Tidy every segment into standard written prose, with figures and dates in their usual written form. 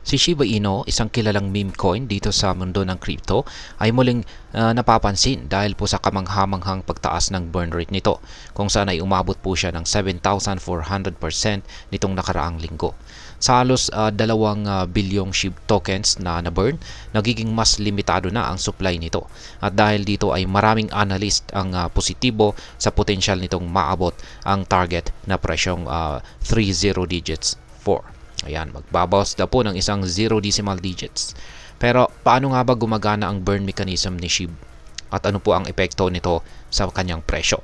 Si Shiba Inu, isang kilalang meme coin dito sa mundo ng crypto, ay muling napapansin dahil po sa kamanghamanghang pagtaas ng burn rate nito, kung saan ay umabot po siya ng 7,400% nitong nakaraang linggo. Sa halos 2 bilyong SHIB tokens na na-burn, nagiging mas limitado na ang supply nito. At dahil dito ay maraming analyst ang positibo sa potensyal nitong maabot ang target na presyong 30 digits 4. Ayan, magbabawas na po ng isang 0 decimal digits. Pero paano nga ba gumagana ang burn mechanism ni SHIB? At ano po ang epekto nito sa kanyang presyo?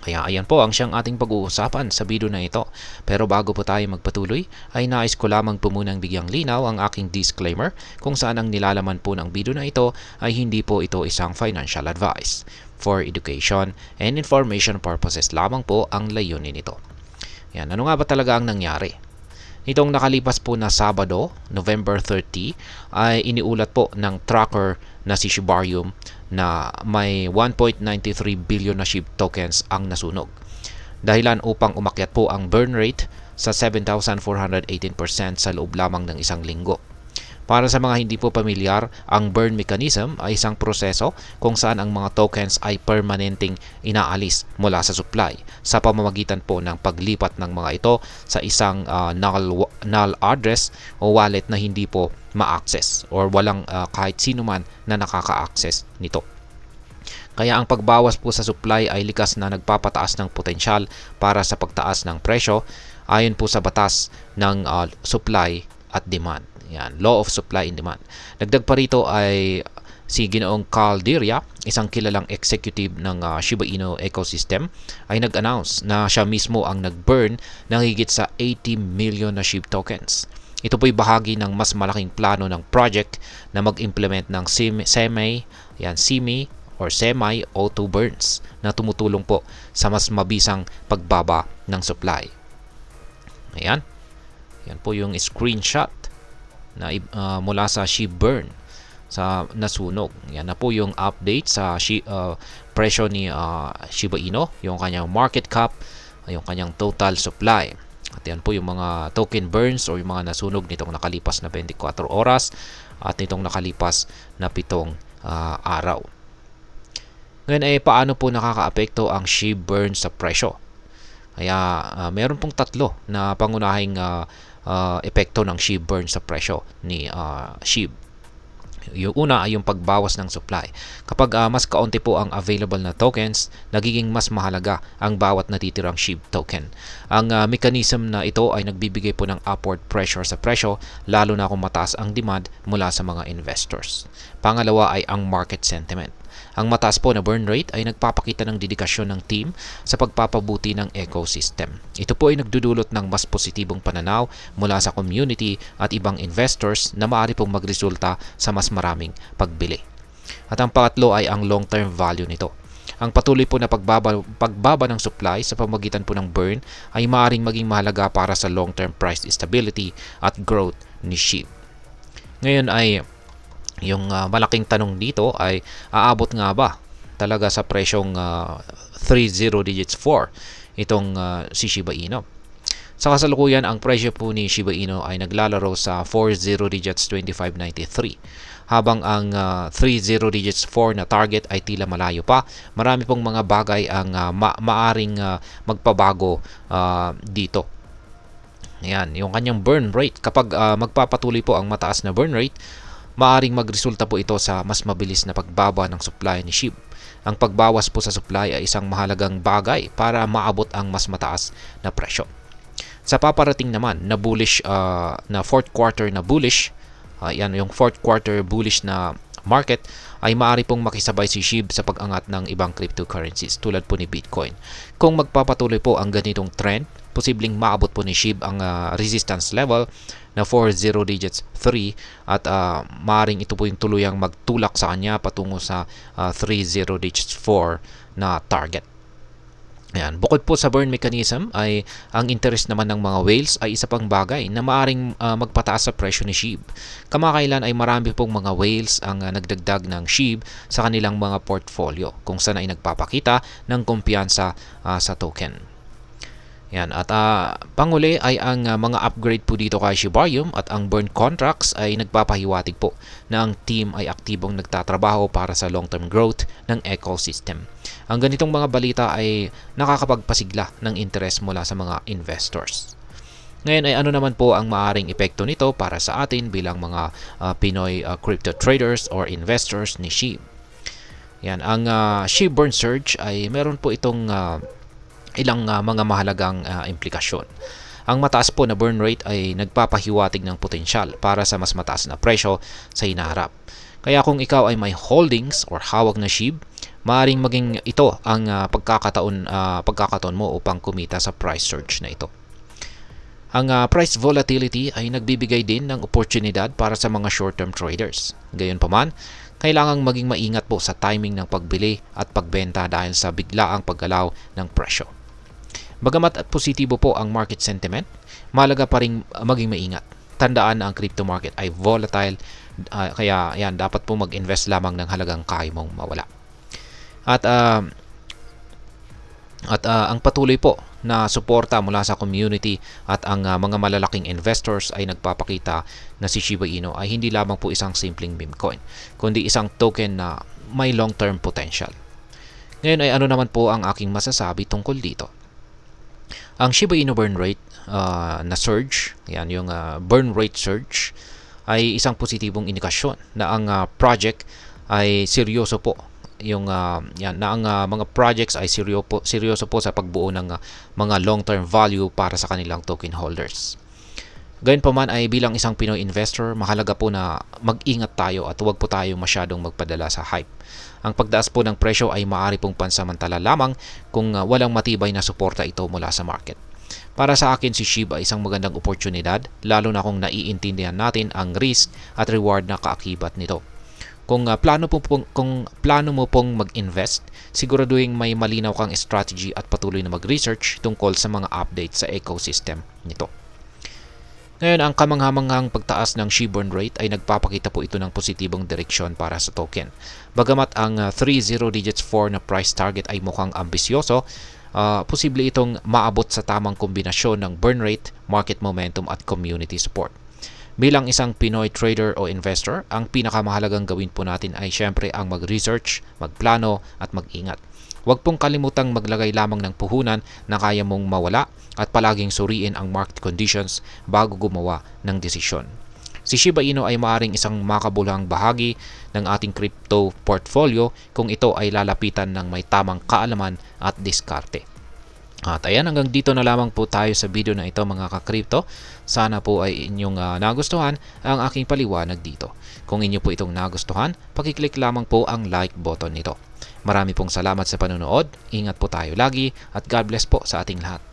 Kaya ayan po ang siyang ating pag-uusapan sa video na ito. Pero bago po tayo magpatuloy, ay nais ko lamang po munang bigyang linaw ang aking disclaimer kung saan ang nilalaman po ng video na ito ay hindi po ito isang financial advice. For education and information purposes lamang po ang layunin nito. Yan, ano nga ba talaga ang nangyari? Nitong nakalipas po na Sabado, November 30, ay iniulat po ng tracker na si Shibarium na may 1.93 billion na SHIB tokens ang nasunog. Dahilan upang umakyat po ang burn rate sa 7,418% sa loob lamang ng isang linggo. Para sa mga hindi po pamilyar, ang burn mechanism ay isang proseso kung saan ang mga tokens ay permanenteng inaalis mula sa supply sa pamamagitan po ng paglipat ng mga ito sa isang null address o wallet na hindi po ma-access or walang kahit sino man na nakaka-access nito. Kaya ang pagbawas po sa supply ay likas na nagpapataas ng potensyal para sa pagtaas ng presyo ayon po sa batas ng supply at demand. Yan, law of supply and demand. Dagdag pa rito ay si Ginoong Carl Dirya, isang kilalang executive ng Shiba Inu ecosystem, ay nag-announce na siya mismo ang nag-burn ng higit sa 80 million na SHIB tokens. Ito po'y bahagi ng mas malaking plano ng project na mag-implement ng semi-auto burns na tumutulong po sa mas mabisang pagbaba ng supply. Ayan. Yan po yung screenshot na mula sa SHIB burn sa nasunog. Yan na po yung update sa presyo ni Shiba Inu, yung kanyang market cap, yung kanyang total supply. At yan po yung mga token burns o yung mga nasunog nitong nakalipas na 24 oras at nitong nakalipas na 7 araw. Ngayon paano po nakakaapekto ang SHIB burn sa presyo? Kaya meron pong tatlo na pangunahing epekto ng SHIB burn sa presyo ni SHIB. Yung una ay yung pagbawas ng supply. Kapag mas kaunti po ang available na tokens, nagiging mas mahalaga ang bawat natitirang SHIB token. Ang mechanism na ito ay nagbibigay po ng upward pressure sa presyo, lalo na kung mataas ang demand mula sa mga investors. Pangalawa ay ang market sentiment. Ang mataas po na burn rate ay nagpapakita ng dedikasyon ng team sa pagpapabuti ng ecosystem. Ito po ay nagdudulot ng mas positibong pananaw mula sa community at ibang investors na maaari pong magresulta sa mas maraming pagbili. At ang pangatlo ay ang long-term value nito. Ang patuloy po na pagbaba ng supply sa pamamagitan po ng burn ay maaaring maging mahalaga para sa long-term price stability at growth ni SHIB. Ngayon ay yung malaking tanong dito ay aabot nga ba talaga sa presyong 30 digits 4 itong si Shiba Inu? Sa kasalukuyan, ang presyo po ni Shiba Inu ay naglalaro sa 40 digits 2593 habang ang 30 digits 4 na target ay tila malayo pa. Marami pong mga bagay ang maaring magpabago dito. Ayan, yung kanyang burn rate. Kapag magpapatuloy po ang mataas na burn rate, maaring magresulta po ito sa mas mabilis na pagbaba ng supply ni SHIB. Ang pagbawas po sa supply ay isang mahalagang bagay para maabot ang mas mataas na presyo. Sa paparating naman na bullish na fourth quarter na bullish, yan yung fourth quarter bullish na market, ay maaari pong makisabay si SHIB sa pag-angat ng ibang cryptocurrencies tulad po ni Bitcoin. Kung magpapatuloy po ang ganitong trend, posibleng maabot po ni SHIB ang resistance level na 40 digits 3 at maaaring ito po yung tuluyang magtulak sa kanya patungo sa 30 digits 4 na target. Ayan. Bukod po sa burn mechanism ay ang interest naman ng mga whales ay isa pang bagay na maaaring magpataas sa presyo ni SHIB. Kamakailan ay marami pong mga whales ang nagdagdag ng SHIB sa kanilang mga portfolio kung saan ay nagpapakita ng kumpiyansa sa token. Yan, at panguli ay ang mga upgrade po dito kay Shibarium at ang burn contracts ay nagpapahiwatig po na ang team ay aktibong nagtatrabaho para sa long-term growth ng ecosystem. Ang ganitong mga balita ay nakakapagpasigla ng interes mula sa mga investors. Ngayon ay ano naman po ang maaring epekto nito para sa atin bilang mga Pinoy crypto traders or investors ni SHIB. Yan, ang SHIB burn surge ay meron po itong ilang mga mahalagang implikasyon. Ang mataas po na burn rate ay nagpapahiwatig ng potensyal para sa mas mataas na presyo sa hinaharap. Kaya kung ikaw ay may holdings or hawak na SHIB, maaaring maging ito ang pagkakataon mo upang kumita sa price surge na ito. Ang price volatility ay nagbibigay din ng oportunidad para sa mga short-term traders. Gayunpaman, kailangang maging maingat po sa timing ng pagbili at pagbenta dahil sa biglaang paggalaw ng presyo. Bagamat at positibo po ang market sentiment, mahalaga pa rin maging maingat. Tandaan na ang crypto market ay volatile, kaya yan, dapat po mag-invest lamang ng halagang kaya mong mawala. At ang patuloy po na suporta mula sa community at ang mga malalaking investors ay nagpapakita na si Shiba Inu ay hindi lamang po isang simpleng meme coin, kundi isang token na may long-term potential. Ngayon ay ano naman po ang aking masasabi tungkol dito. Ang Shiba Inu burn rate na surge, yan yung burn rate surge, ay isang positibong indikasyon na ang project ay seryoso po. Yung yan na ang mga projects ay seryoso po sa pagbuo ng mga long-term value para sa kanilang token holders. Gayunpaman ay bilang isang Pinoy investor, mahalaga po na mag-ingat tayo at huwag po tayo masyadong magpadala sa hype. Ang pagtaas po ng presyo ay maaari pong pansamantala lamang kung walang matibay na suporta ito mula sa market. Para sa akin, si SHIB ay isang magandang oportunidad, lalo na kung naiintindihan natin ang risk at reward na kaakibat nito. Kung plano mo pong mag-invest, siguraduhin may malinaw kang strategy at patuloy na mag-research tungkol sa mga updates sa ecosystem nito. Ngayon, ang kamanghamanghang pagtaas ng SHIB burn rate ay nagpapakita po ito ng positibong direksyon para sa token. Bagamat ang 30 digits 4 na price target ay mukhang ambisyoso, posible itong maabot sa tamang kombinasyon ng burn rate, market momentum at community support. Bilang isang Pinoy trader o investor, ang pinakamahalagang gawin po natin ay syempre ang mag-research, magplano at mag-ingat. Huwag pong kalimutang maglagay lamang ng puhunan na kaya mong mawala at palaging suriin ang market conditions bago gumawa ng desisyon. Si Shiba Inu ay maaaring isang makabuluhang bahagi ng ating crypto portfolio kung ito ay lalapitan ng may tamang kaalaman at diskarte. At ayan, hanggang dito na lamang po tayo sa video na ito mga ka-crypto. Sana po ay inyong nagustuhan ang aking paliwanag dito. Kung inyo po itong nagustuhan, pakiclick lamang po ang like button nito. Marami pong salamat sa panonood, ingat po tayo lagi at God bless po sa ating lahat.